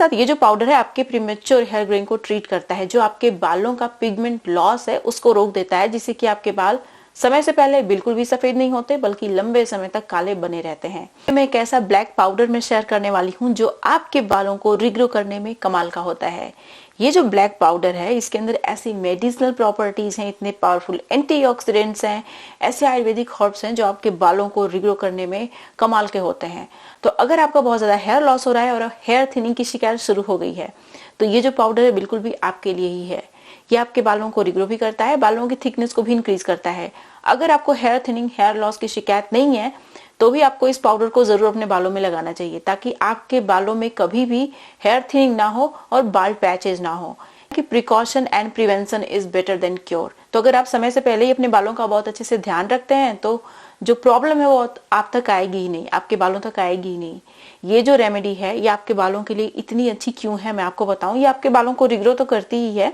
साथ ये जो पाउडर है आपके प्रीमेच्योर हेयर ग्रोइंग को ट्रीट करता है, जो आपके बालों का पिगमेंट लॉस है उसको रोक देता है, जिससे कि आपके बाल समय से पहले बिल्कुल भी सफेद नहीं होते बल्कि लंबे समय तक काले बने रहते हैं। मैं एक ऐसा ब्लैक पाउडर में शेयर करने वाली हूँ जो आपके बालों को रिग्रो करने में कमाल का होता है। ये जो ब्लैक पाउडर है इसके अंदर ऐसी मेडिसिनल प्रॉपर्टीज हैं, इतने पावरफुल एंटीऑक्सीडेंट्स हैं, ऐसे आयुर्वेदिक हर्ब्स हैं जो आपके बालों को रिग्रो करने में कमाल के होते हैं। तो अगर आपका बहुत ज्यादा हेयर लॉस हो रहा है और हेयर थिनिंग की शिकायत शुरू हो गई है तो ये जो पाउडर है बिल्कुल भी आपके लिए ही है। ये आपके बालों को रिग्रो भी करता है, बालों की थिकनेस को भी इंक्रीज करता है। अगर आपको हेयर थिनिंग, हेयर लॉस की शिकायत नहीं है तो भी आपको इस पाउडर को जरूर अपने बालों में लगाना चाहिए, ताकि आपके बालों में कभी भी हेयर थिनिंग ना हो और बाल पैचेज ना हो। कि precaution and prevention is better than cure. तो अगर आप समय से पहले ही अपने बालों का बहुत अच्छे से ध्यान रखते हैं तो जो प्रॉब्लम है वो आप तक आएगी ही नहीं, आपके बालों तक आएगी ही नहीं। ये जो रेमेडी है ये आपके बालों के लिए इतनी अच्छी क्यों है मैं आपको बताऊं। ये आपके बालों को रिग्रो तो करती ही है,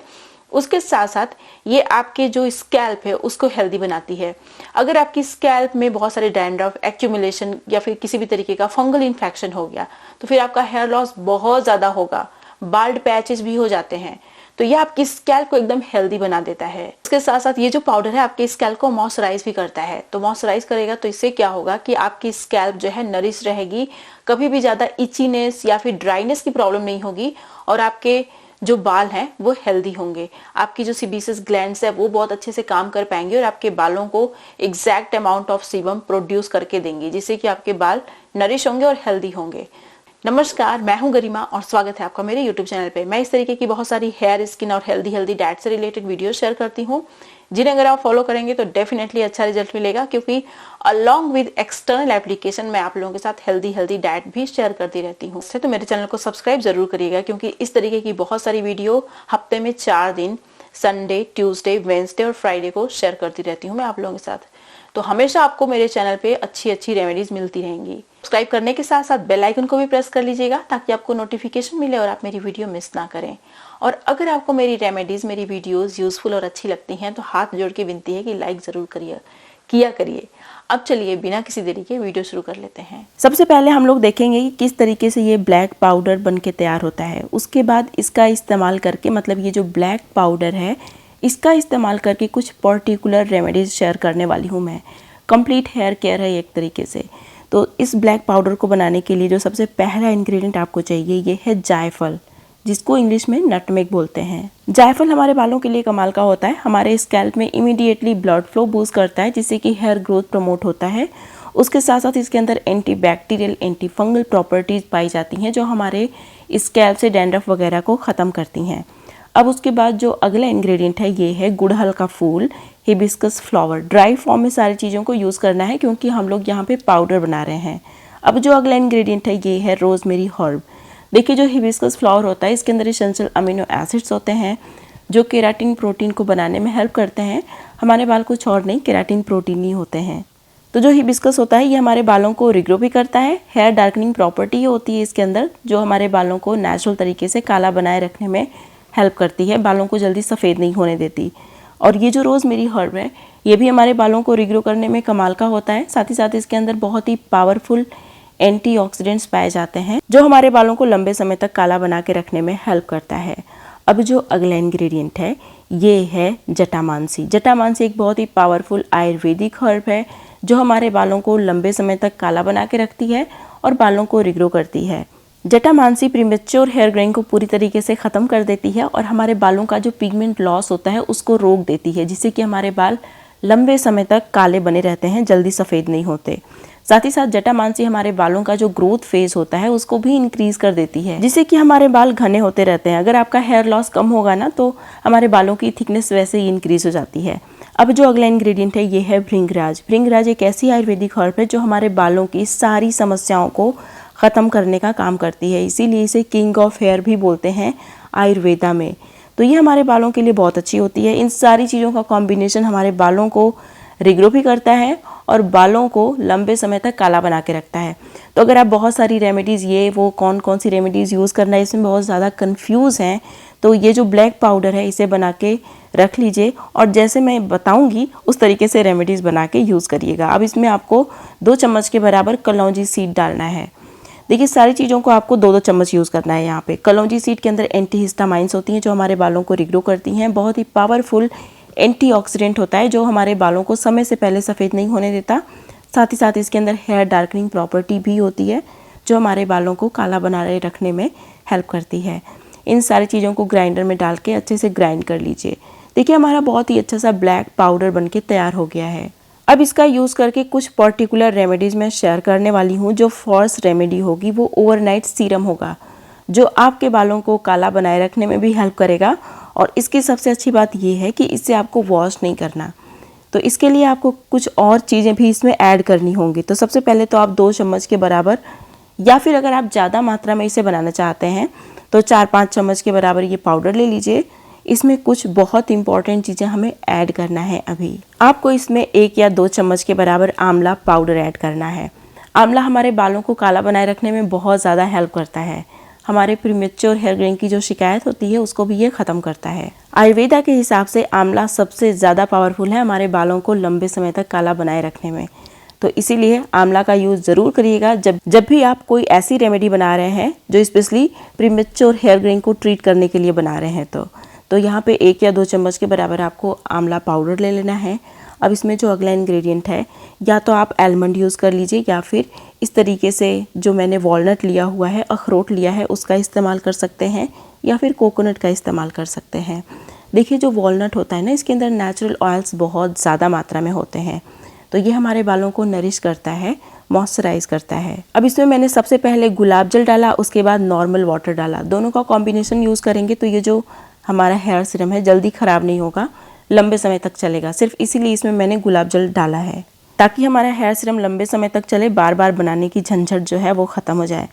उसके साथ साथ ये आपके जो स्कैल्प है उसको हेल्दी बनाती है। अगर आपकी स्कैल्प में बहुत सारे डैंड्रफ, एक्यूमुलेशन या फिर किसी भी तरीके का फंगल इन्फेक्शन हो गया तो फिर आपका हेयर लॉस बहुत ज्यादा होगा, बाल्ड पैचेस भी हो जाते हैं। तो ये आपकी स्कैल्प को एकदम हेल्दी बना देता है। इसके साथ साथ ये जो पाउडर है आपके स्कैल्प को मॉइस्चराइज भी करता है। तो मॉइस्चराइज करेगा तो इससे क्या होगा कि आपकी स्कैल्प जो है नरिश रहेगी, कभी भी ज्यादा इचीनेस या फिर ड्राइनेस की प्रॉब्लम नहीं होगी और आपके जो बाल हैं वो हेल्दी होंगे। आपकी जो सीबेसियस ग्लैंड्स है वो बहुत अच्छे से काम कर पाएंगे और आपके बालों को exact amount of sebum produce करके देंगे, जिससे कि आपके बाल नरिश होंगे और हेल्दी होंगे। नमस्कार, मैं हूं गरिमा और स्वागत है आपका मेरे YouTube चैनल पे। मैं इस तरीके की बहुत सारी हेयर, स्किन और हेल्दी डाइट से रिलेटेड वीडियो शेयर करती हूं, जिन्हें अगर आप फॉलो करेंगे तो डेफिनेटली अच्छा रिजल्ट मिलेगा, क्योंकि अलोंग विद एक्सटर्नल एप्लीकेशन मैं आप लोगों के साथ हेल्दी डाइट भी शेयर करती रहती हूँ। तो मेरे चैनल को सब्सक्राइब जरूर करिएगा, क्योंकि इस तरीके की बहुत सारी वीडियो हफ्ते में 4 दिन संडे, ट्यूसडे, वेडनेसडे और फ्राइडे को शेयर करती रहती हूँ मैं आप लोगों के साथ। तो हमेशा आपको मेरे चैनल पे अच्छी रेमेडीज मिलती रहेंगी। सब्सक्राइब करने के साथ साथ बेल आइकन को भी प्रेस कर लीजिएगा, ताकि आपको नोटिफिकेशन मिले और आप मेरी वीडियो मिस ना करें। और अगर आपको मेरी रेमेडीज, मेरी वीडियोस यूजफुल और अच्छी लगती हैं तो हाथ जोड़ के विनती है कि लाइक जरूर किया करिए। अब चलिए बिना किसी देरी के वीडियो शुरू कर लेते हैं। सबसे पहले हम लोग देखेंगे कि किस तरीके से ये ब्लैक पाउडर बन के तैयार होता है। उसके बाद इसका इस्तेमाल करके, मतलब ये जो ब्लैक पाउडर है इसका इस्तेमाल करके कुछ पर्टिकुलर रेमेडीज शेयर करने वाली हूँ मैं। कंप्लीट हेयर केयर है एक तरीके से। तो इस ब्लैक पाउडर को बनाने के लिए जो सबसे पहला इंग्रेडिएंट आपको चाहिए ये है जायफल, जिसको इंग्लिश में नटमेग बोलते हैं। जायफल हमारे बालों के लिए कमाल का होता है। हमारे स्कैल्प में इमीडिएटली ब्लड फ्लो बूस्ट करता है, जिससे कि हेयर ग्रोथ प्रमोट होता है। उसके साथ साथ इसके अंदर एंटीबैक्टीरियल, एंटी फंगल प्रॉपर्टीज पाई जाती हैं जो हमारे स्कैल्प से डैंड्रफ वगैरह को ख़त्म करती हैं। अब उसके बाद जो अगला इंग्रेडिएंट है ये है गुड़हल का फूल, हिबिस्कस फ्लावर। ड्राई फॉर्म में सारी चीज़ों को यूज़ करना है, क्योंकि हम लोग यहाँ पे पाउडर बना रहे हैं। अब जो अगला इंग्रेडिएंट है ये है रोजमेरी हर्ब। देखिए जो हिबिस्कस फ्लावर होता है इसके अंदर एसेंशियल अमीनो एसिड्स होते हैं जो केराटिन प्रोटीन को बनाने में हेल्प करते हैं। हमारे बाल कुछ और नहीं, केराटिन प्रोटीन ही होते हैं। तो जो हिबिस्कस होता है ये हमारे बालों को रिग्रो भी करता है। हेयर डार्कनिंग प्रॉपर्टी होती है इसके अंदर, जो हमारे बालों को नेचुरल तरीके से काला बनाए रखने में हेल्प करती है, बालों को जल्दी सफ़ेद नहीं होने देती। और ये जो रोज़मेरी हर्ब है ये भी हमारे बालों को रिग्रो करने में कमाल का होता है। साथ ही साथ इसके अंदर बहुत ही पावरफुल एंटीऑक्सीडेंट्स पाए जाते हैं जो हमारे बालों को लंबे समय तक काला बना के रखने में हेल्प करता है। अब जो अगला इंग्रेडिएंट है ये है जटामांसी। जटामांसी एक बहुत ही पावरफुल आयुर्वेदिक हर्ब है जो हमारे बालों को लंबे समय तक काला बना के रखती है और बालों को रिग्रो करती है। जटामांसी प्रीमेच्योर हेयर ग्रोइंग को पूरी तरीके से ख़त्म कर देती है और हमारे बालों का जो पिगमेंट लॉस होता है उसको रोक देती है, जिससे कि हमारे बाल लंबे समय तक काले बने रहते हैं, जल्दी सफ़ेद नहीं होते। साथ ही साथ जटामांसी हमारे बालों का जो ग्रोथ फेज होता है उसको भी इंक्रीज कर देती है, जिससे कि हमारे बाल घने होते रहते हैं। अगर आपका हेयर लॉस कम होगा ना तो हमारे बालों की थिकनेस वैसे ही इंक्रीज हो जाती है। अब जो अगला इंग्रेडिएंट है ये है भृंगराज। भृंगराज एक ऐसी आयुर्वेदिक हर्ब है जो हमारे बालों की सारी समस्याओं को ख़त्म करने का काम करती है, इसीलिए इसे किंग ऑफ हेयर भी बोलते हैं आयुर्वेदा में। तो ये हमारे बालों के लिए बहुत अच्छी होती है। इन सारी चीज़ों का कॉम्बिनेशन हमारे बालों को रिग्रो भी करता है और बालों को लंबे समय तक काला बना के रखता है। तो अगर आप बहुत सारी रेमेडीज़, ये वो कौन कौन सी रेमेडीज़ यूज़ करना है इसमें बहुत ज़्यादा कंफ्यूज हैं, तो ये जो ब्लैक पाउडर है इसे बना के रख लीजिए और जैसे मैं बताऊंगी उस तरीके से रेमेडीज़ बना के यूज़ करिएगा। अब इसमें आपको 2 चम्मच के बराबर कलौंजी सीड डालना है। देखिए सारी चीज़ों को आपको 2-2 चम्मच यूज़ करना है। यहाँ पे कलौंजी सीड के अंदर एंटीहिस्टामाइंस होती हैं जो हमारे बालों को रिग्रो करती हैं। बहुत ही पावरफुल एंटीऑक्सीडेंट होता है जो हमारे बालों को समय से पहले सफ़ेद नहीं होने देता। साथ ही साथ इसके अंदर हेयर डार्कनिंग प्रॉपर्टी भी होती है जो हमारे बालों को काला बनाए रखने में हेल्प करती है। इन सारी चीज़ों को ग्राइंडर में डाल के अच्छे से ग्राइंड कर लीजिए। देखिए हमारा बहुत ही अच्छा सा ब्लैक पाउडर बनके तैयार हो गया है। अब इसका यूज़ करके कुछ पर्टिकुलर रेमेडीज़ मैं शेयर करने वाली हूँ। जो फर्स्ट रेमेडी होगी वो ओवरनाइट सीरम होगा जो आपके बालों को काला बनाए रखने में भी हेल्प करेगा। और इसकी सबसे अच्छी बात ये है कि इससे आपको वॉश नहीं करना, तो इसके लिए आपको कुछ और चीज़ें भी इसमें ऐड करनी होंगी। तो सबसे पहले तो आप 2 चम्मच के बराबर, या फिर अगर आप ज़्यादा मात्रा में इसे बनाना चाहते हैं तो 4-5 चम्मच के बराबर ये पाउडर ले लीजिए। इसमें कुछ बहुत इंपॉर्टेंट चीज़ें हमें ऐड करना है। अभी आपको इसमें 1 या 2 चम्मच के बराबर आंवला पाउडर ऐड करना है। आंवला हमारे बालों को काला बनाए रखने में बहुत ज़्यादा हेल्प करता है। हमारे प्रीमेच्योर हेयर ग्रेइंग की जो शिकायत होती है उसको भी ये ख़त्म करता है। आयुर्वेदा के हिसाब से आंवला सबसे ज़्यादा पावरफुल है हमारे बालों को लंबे समय तक काला बनाए रखने में। तो इसीलिए आंवला का यूज़ ज़रूर करिएगा जब भी आप कोई ऐसी रेमेडी बना रहे हैं जो स्पेशली प्रीमेच्योर हेयर ग्रेइंग को ट्रीट करने के लिए बना रहे हैं। तो यहाँ पे 1 या 2 चम्मच के बराबर आपको आंवला पाउडर ले लेना है। अब इसमें जो अगला इंग्रेडिएंट है, या तो आप आलमंड यूज़ कर लीजिए या फिर इस तरीके से जो मैंने वॉलनट लिया हुआ है, अखरोट लिया है, उसका इस्तेमाल कर सकते हैं, या फिर कोकोनट का इस्तेमाल कर सकते हैं। देखिए जो वॉलनट होता है ना, इसके अंदर नेचुरल ऑयल्स बहुत ज़्यादा मात्रा में होते हैं, तो ये हमारे बालों को नरिश करता है, मॉइस्चराइज करता है। अब इसमें मैंने सबसे पहले गुलाब जल डाला, उसके बाद नॉर्मल वाटर डाला। दोनों का कॉम्बिनेशन यूज़ करेंगे तो ये जो हमारा हेयर सीरम है जल्दी ख़राब नहीं होगा, लंबे समय तक चलेगा। सिर्फ इसीलिए इसमें मैंने गुलाब जल डाला है ताकि हमारा हेयर सीरम लंबे समय तक चले, बार बार बनाने की झंझट जो है वो ख़त्म हो जाए।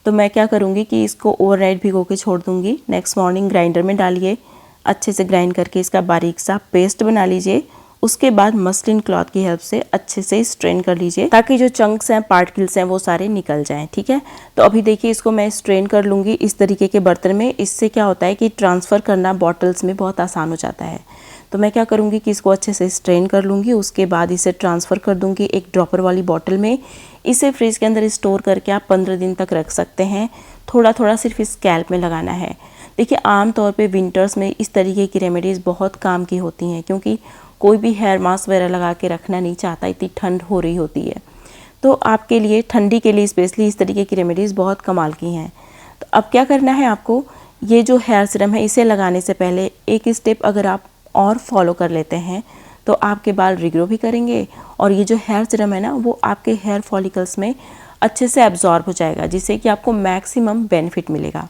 तो मैं क्या करूँगी कि इसको ओवरनाइट भिगो के छोड़ दूँगी। नेक्स्ट मॉर्निंग ग्राइंडर में डालिए, अच्छे से ग्राइंड करके इसका बारीक सा पेस्ट बना लीजिए। उसके बाद मसलिन क्लॉथ की हेल्प से अच्छे से स्ट्रेन कर लीजिए ताकि जो चंक्स हैं, पार्टिकल्स हैं, वो सारे निकल जाएं। ठीक है, तो अभी देखिए इसको मैं स्ट्रेन कर लूँगी इस तरीके के बर्तन में। इससे क्या होता है कि ट्रांसफ़र करना बॉटल्स में बहुत आसान हो जाता है। तो मैं क्या करूँगी कि इसको अच्छे से स्ट्रेन कर लूँगी, उसके बाद इसे ट्रांसफ़र कर दूँगी एक ड्रॉपर वाली बॉटल में। इसे फ्रिज के अंदर स्टोर करके आप 15 दिन तक रख सकते हैं। थोड़ा थोड़ा सिर्फ स्कैल्प में लगाना है। देखिए आमतौर पे विंटर्स में इस तरीके की रेमेडीज़ बहुत काम की होती हैं, क्योंकि कोई भी हेयर मास्क वगैरह लगा के रखना नहीं चाहता, इतनी ठंड हो रही होती है। तो आपके लिए, ठंडी के लिए स्पेशली इस तरीके की रेमेडीज़ बहुत कमाल की हैं। तो अब क्या करना है आपको, ये जो हेयर सीरम है इसे लगाने से पहले एक स्टेप अगर आप और फॉलो कर लेते हैं तो आपके बाल रिग्रो भी करेंगे और ये जो हेयर सीरम है ना वो आपके हेयर फॉलिकल्स में अच्छे से एब्जॉर्ब हो जाएगा, जिससे कि आपको मैक्सिमम बेनिफिट मिलेगा।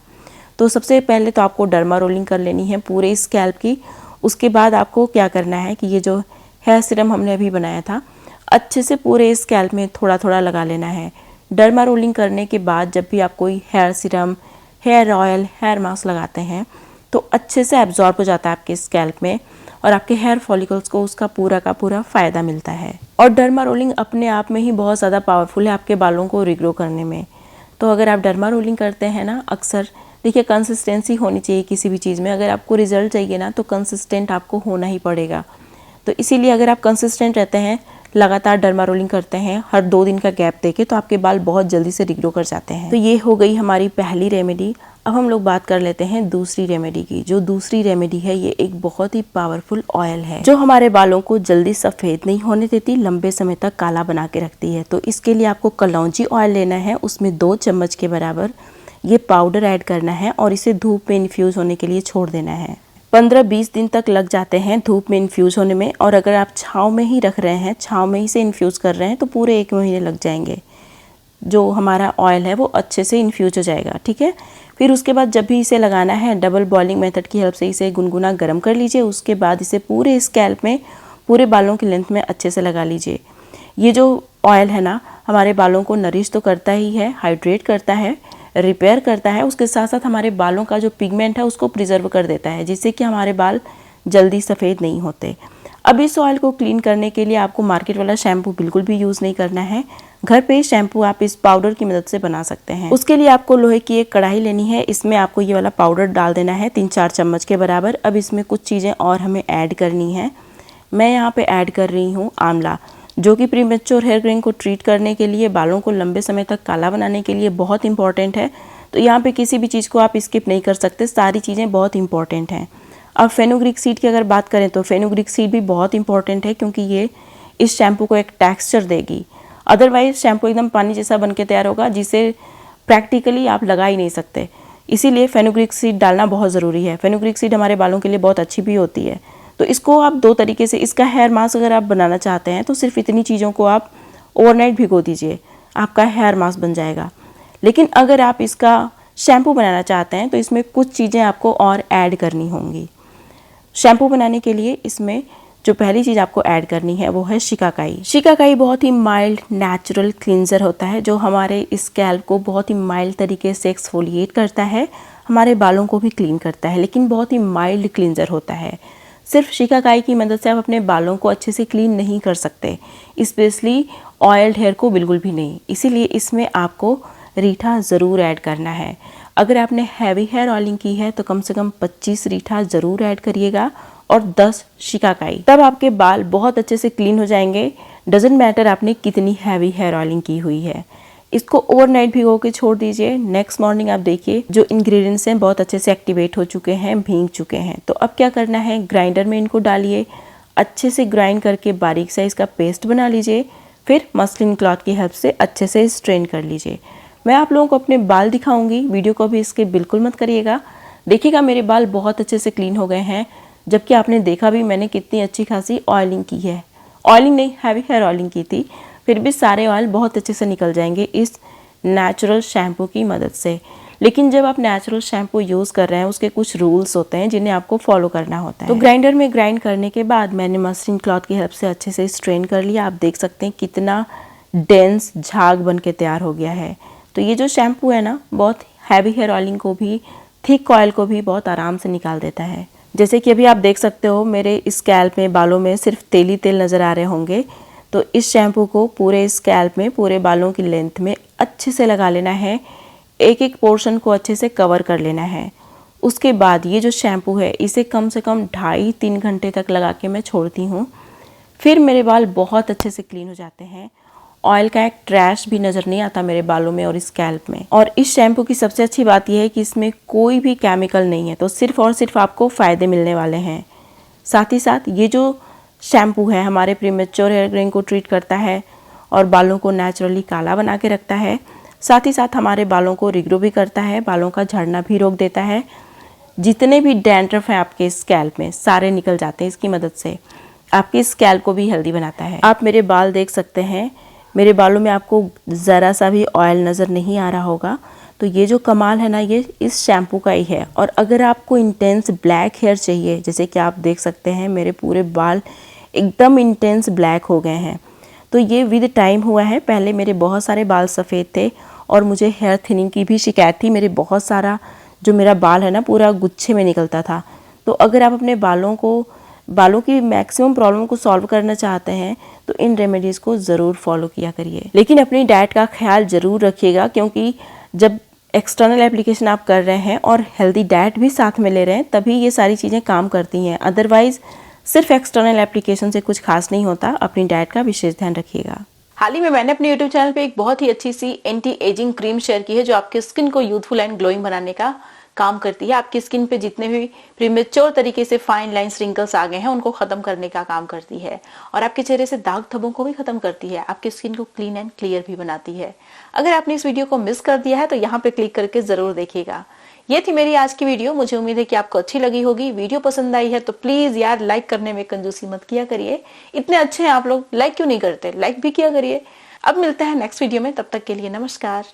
तो सबसे पहले तो आपको डर्मा रोलिंग कर लेनी है पूरे स्कैल्प की। उसके बाद आपको क्या करना है कि ये जो हेयर सीरम हमने अभी बनाया था अच्छे से पूरे स्कैल्प में थोड़ा थोड़ा लगा लेना है। डर्मा रोलिंग करने के बाद जब भी आप कोई hair serum, hair oil, hair mask लगाते हैं तो अच्छे से एब्जॉर्ब हो जाता है आपके स्कैल्प में और आपके हेयर फॉलिकल्स को उसका पूरा का पूरा फ़ायदा मिलता है। और डर्मा रोलिंग अपने आप में ही बहुत ज़्यादा पावरफुल है आपके बालों को रिग्रो करने में। तो अगर आप डर्मा रोलिंग करते हैं ना, अक्सर देखिए कंसिस्टेंसी होनी चाहिए किसी भी चीज़ में। अगर आपको रिजल्ट चाहिए ना तो कंसिस्टेंट आपको होना ही पड़ेगा। तो इसीलिए अगर आप कंसिस्टेंट रहते हैं, लगातार डर्मा रोलिंग करते हैं हर 2 दिन का गैप देके, तो आपके बाल बहुत जल्दी से रिग्रो कर जाते हैं। तो ये हो गई हमारी पहली रेमेडी। अब हम लोग बात कर लेते हैं दूसरी रेमेडी की। जो दूसरी रेमेडी है ये एक बहुत ही पावरफुल ऑयल है जो हमारे बालों को जल्दी सफ़ेद नहीं होने देती, लंबे समय तक काला बना के रखती है। तो इसके लिए आपको कलौंजी ऑयल लेना है, उसमें 2 चम्मच के बराबर ये पाउडर ऐड करना है और इसे धूप में इन्फ्यूज़ होने के लिए छोड़ देना है। 15-20 दिन तक लग जाते हैं धूप में इन्फ्यूज़ होने में, और अगर आप छाँव में ही रख रहे हैं, छाँव में ही से इन्फ्यूज़ कर रहे हैं तो पूरे 1 महीने लग जाएंगे। जो हमारा ऑयल है वो अच्छे से इन्फ्यूज हो जाएगा। ठीक है, फिर उसके बाद जब भी इसे लगाना है डबल बॉइलिंग मेथड की हेल्प से इसे गुनगुना गर्म कर लीजिए। उसके बाद इसे पूरे स्कैल्प में, पूरे बालों की लेंथ में अच्छे से लगा लीजिए। ये जो ऑयल है ना हमारे बालों को नरिश तो करता ही है, हाइड्रेट करता है, रिपेयर करता है, उसके साथ साथ हमारे बालों का जो पिगमेंट है उसको प्रिजर्व कर देता है, जिससे कि हमारे बाल जल्दी सफ़ेद नहीं होते। अब इस ऑयल को क्लीन करने के लिए आपको मार्केट वाला शैम्पू बिल्कुल भी यूज़ नहीं करना है। घर पे शैम्पू आप इस पाउडर की मदद से बना सकते हैं। उसके लिए आपको लोहे की एक कढ़ाई लेनी है, इसमें आपको ये वाला पाउडर डाल देना है 3-4 चम्मच के बराबर। अब इसमें कुछ चीज़ें और हमें ऐड करनी है। मैं यहाँ पे ऐड कर रही हूँ आंवला। जो कि प्रीमेच्योर हेयर ग्रेइंग को ट्रीट करने के लिए, बालों को लंबे समय तक काला बनाने के लिए बहुत इंपॉर्टेंट है। तो यहाँ पे किसी भी चीज़ को आप स्किप नहीं कर सकते, सारी चीज़ें बहुत इंपॉर्टेंट हैं। अब फेनुग्रीक सीड की अगर बात करें तो फेनुग्रीक सीड भी बहुत इंपॉर्टेंट है, क्योंकि ये इस शैम्पू को एक टेक्सचर देगी। अदरवाइज शैम्पू एकदम पानी जैसा बन के तैयार होगा, जिसे प्रैक्टिकली आप लगा ही नहीं सकते। इसीलिए फेनुग्रीक सीड डालना बहुत ज़रूरी है। फेनुग्रीक सीड हमारे बालों के लिए बहुत अच्छी भी होती है। तो इसको आप दो तरीके से, इसका हेयर मास्क अगर आप बनाना चाहते हैं तो सिर्फ इतनी चीज़ों को आप ओवरनाइट भिगो दीजिए, आपका हेयर मास्क बन जाएगा। लेकिन अगर आप इसका शैम्पू बनाना चाहते हैं तो इसमें कुछ चीज़ें आपको और ऐड करनी होंगी। शैम्पू बनाने के लिए इसमें जो पहली चीज़ आपको ऐड करनी है वो है शिकाकाई। शिकाकाई बहुत ही माइल्ड नेचुरल क्लींजर होता है, जो हमारे स्कैल्प को बहुत ही माइल्ड तरीके से एक्सफोलिएट करता है, हमारे बालों को भी क्लीन करता है, लेकिन बहुत ही माइल्ड क्लींजर होता है। सिर्फ शिकाकाई की मदद से आप अपने बालों को अच्छे से क्लीन नहीं कर सकते, स्पेशली ऑयल्ड हेयर को बिल्कुल भी नहीं। इसीलिए इसमें आपको रीठा ज़रूर ऐड करना है। अगर आपने हैवी हेयर ऑयलिंग की है तो कम से कम 25 रीठा ज़रूर ऐड करिएगा और 10 शिकाकाई, तब आपके बाल बहुत अच्छे से क्लीन हो जाएंगे। डजेंट मैटर आपने कितनी हैवी हेयर ऑयलिंग की हुई है। इसको ओवरनाइट भिगो के छोड़ दीजिए। नेक्स्ट मॉर्निंग आप देखिए जो इंग्रेडिएंट्स हैं बहुत अच्छे से एक्टिवेट हो चुके हैं, भीग चुके हैं। तो अब क्या करना है, ग्राइंडर में इनको डालिए, अच्छे से ग्राइंड करके बारीक साइज का पेस्ट बना लीजिए। फिर मसलिन क्लॉथ की हेल्प से अच्छे से स्ट्रेन कर लीजिए। मैं आप लोगों को अपने बाल दिखाऊंगी, वीडियो को भी इसके बिल्कुल मत करिएगा। देखिएगा मेरे बाल बहुत अच्छे से क्लीन हो गए हैं, जबकि आपने देखा भी मैंने कितनी अच्छी खासी ऑयलिंग की है। ऑयलिंग नहीं, हैवी हेयर ऑयलिंग की थी, फिर भी सारे ऑयल बहुत अच्छे से निकल जाएंगे इस नेचुरल शैम्पू की मदद से। लेकिन जब आप नेचुरल शैम्पू यूज़ कर रहे हैं उसके कुछ रूल्स होते हैं जिन्हें आपको फॉलो करना होता है। तो ग्राइंडर में ग्राइंड करने के बाद मैंने मसलिन क्लॉथ की हेल्प से अच्छे से स्ट्रेन कर लिया। आप देख सकते हैं कितना डेंस झाग बन के तैयार हो गया है। तो ये जो शैम्पू है ना, बहुत हैवी हेयर ऑयलिंग को भी, थिक ऑयल को भी बहुत आराम से निकाल देता है। जैसे कि अभी आप देख सकते हो मेरे स्कैल्प में, बालों में सिर्फ तेल ही तेल नज़र आ रहे होंगे। तो इस शैम्पू को पूरे स्कैल्प में, पूरे बालों की लेंथ में अच्छे से लगा लेना है, एक एक पोर्शन को अच्छे से कवर कर लेना है। उसके बाद ये जो शैम्पू है इसे कम से कम 2.5-3 घंटे तक लगा के मैं छोड़ती हूँ। फिर मेरे बाल बहुत अच्छे से क्लीन हो जाते हैं, ऑयल का एक ट्रैश भी नज़र नहीं आता मेरे बालों में और स्कैल्प में। और इस शैम्पू की सबसे अच्छी बात यह है कि इसमें कोई भी केमिकल नहीं है, तो सिर्फ और सिर्फ आपको फ़ायदे मिलने वाले हैं। साथ ही साथ ये जो शैम्पू है हमारे प्रीमेच्योर हेयर ग्रेइंग को ट्रीट करता है और बालों को नेचुरली काला बना के रखता है। साथ ही साथ हमारे बालों को रिग्रो भी करता है, बालों का झड़ना भी रोक देता है। जितने भी डैंड्रफ हैं आपके स्कैल्प में सारे निकल जाते हैं इसकी मदद से। आपके स्कैल्प को भी हेल्दी बनाता है। आप मेरे बाल देख सकते हैं, मेरे बालों में आपको ज़रा सा भी ऑयल नज़र नहीं आ रहा होगा। तो ये जो कमाल है ना, ये इस शैम्पू का ही है। और अगर आपको इंटेंस ब्लैक हेयर चाहिए, जैसे कि आप देख सकते हैं मेरे पूरे बाल एकदम इंटेंस ब्लैक हो गए हैं, तो ये विद टाइम हुआ है। पहले मेरे बहुत सारे बाल सफ़ेद थे और मुझे हेयर थिनिंग की भी शिकायत थी। मेरे बहुत सारा जो मेरा बाल है ना पूरा गुच्छे में निकलता था। तो अगर आप अपने बालों की मैक्सिमम प्रॉब्लम को सॉल्व करना चाहते हैं तो इन रेमेडीज़ को ज़रूर फॉलो किया करिए। लेकिन अपनी डाइट का ख्याल ज़रूर रखिएगा, क्योंकि जब एक्सटर्नल एप्लीकेशन आप कर रहे हैं और हेल्दी डाइट भी साथ में ले रहे हैं तभी ये सारी चीज़ें काम करती हैं। अदरवाइज़ सिर्फ एक्सटर्नल एप्लीकेशन से कुछ खास नहीं होता। अपनी डाइट का विशेष ध्यान रखिएगा। हाल ही में मैंने अपने YouTube चैनल पे एक बहुत ही अच्छी सी एंटी एजिंग क्रीम शेयर की है, जो आपके स्किन को यूथफुल एंड ग्लोइंग बनाने का काम करती है। आपकी स्किन पे जितने भी प्रीमेच्योर तरीके से फाइन लाइंस, रिंकल्स आ गए हैं उनको खत्म करने का काम करती है और आपके चेहरे से दाग धब्बों को भी खत्म करती है। आपकी स्किन को क्लीन एंड क्लियर भी बनाती है। अगर आपने इस वीडियो को मिस कर दिया है तो यहाँ पे क्लिक करके जरूर देखिएगा। ये थी मेरी आज की वीडियो। मुझे उम्मीद है कि आपको अच्छी लगी होगी। वीडियो पसंद आई है तो प्लीज यार लाइक करने में कंजूसी मत किया करिए। इतने अच्छे हैं आप लोग, लाइक क्यों नहीं करते? लाइक भी किया करिए। अब मिलते हैं नेक्स्ट वीडियो में, तब तक के लिए नमस्कार।